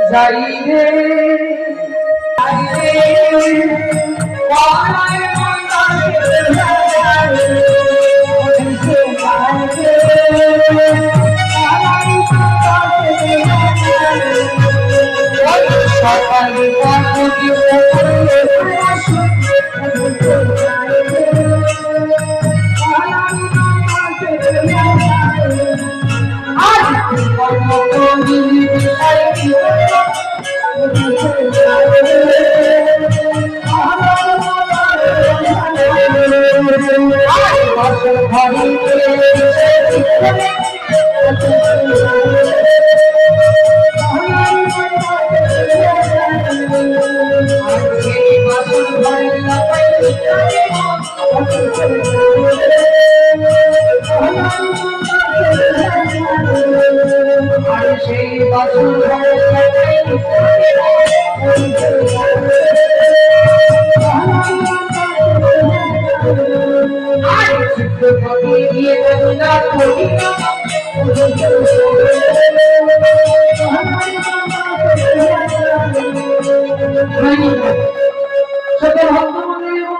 যাই রে পালায় সকালে সেই বাসুর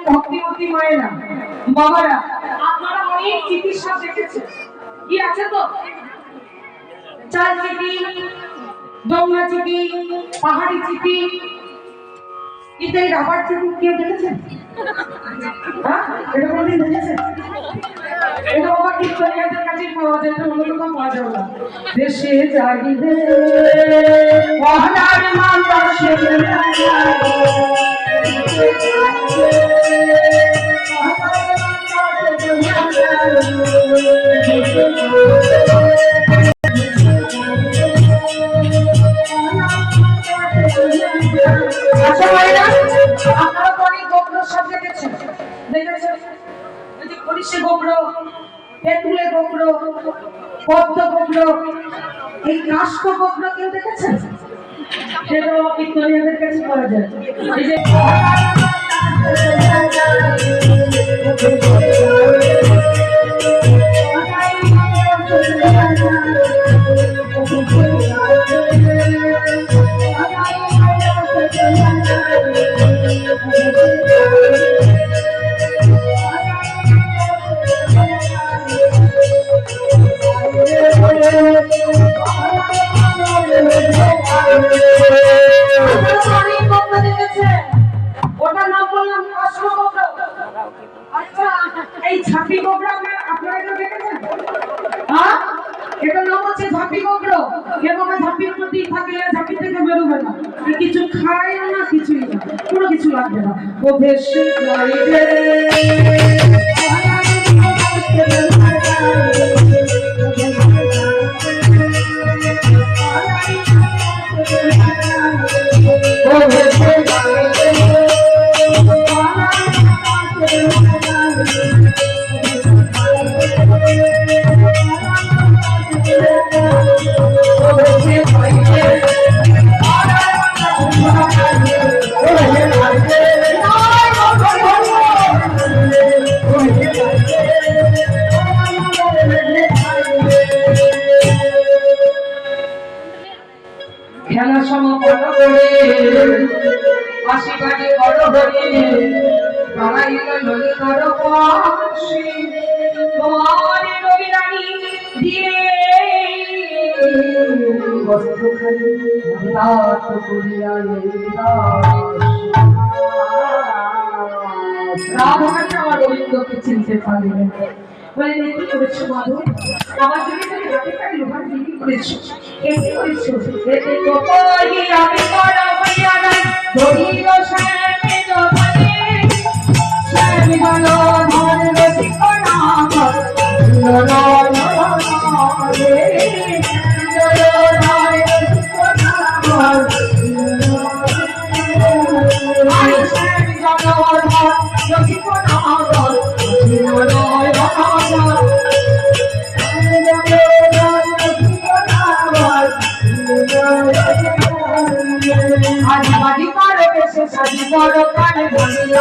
ভক্তিমতী মায়েরা বাবারা আপনারা অনেক চিকিৎসা দেখেছেন কি আছে তো চাল চিঠি ডোমনা চিঠি পাহাড়ি চিঠি ইত্যাদি রাবার চিঠি কেউ দেখেছেন এটা কোনদিন দেখেছেন এটা বাবা কীর্তনিয়াদের কাছে পাওয়া যায় অন্য কোথাও পাওয়া যাবে না দেশে যাইবে মহানার মাতা সেবে আপনারা তো অনেক গোগ্র সব দেখেছেন খরিশে গোগ্র তেঁতুলে গোগ্র পদ্ম গোগ্র এই কাষ্ঠ গোগ্র কেউ দেখেছেন সেটাও কীর্তনিয়াদের কাছে পাওয়া যায় এই যে ওটার নাম বললাম কাষ্ঠ গোগ্র। আচ্ছা এই ঝাঁপি গোগ্র আপনারা কেউ দেখেছেন হ্যাঁ এটার নাম হচ্ছে ঝাঁপি গোগ্র এবং ঝাঁপির প্রতি থাকলে ঝাঁপি থেকে বেরোবে না কিছু খায় না কিছুই না কোনো কিছু লাগবে না ও ভেসে যাইবে খেলা সমাপন করে আশীর্বাদী বড় হয়ে বাড়াইল ললিতার পাশে তোমার রবি রানী ধীরে বস্ত্রখানি রাত করিয়া রাধাকান্ত আমার রবীন্দ্রকে চিনতে পারলেন বলে কি করেছো মাধব আমার জন্য তুমি হাতে লোহার বিক্রি করেছো এটি করেছো এতে তো কই আমি বড় হইয়া নাই ধরিল সামনে জবানে সামনে ভালো ধরে রসিক না লো রে আজ বাড়ি করে বেশে সাজি বড় কানে ধরিল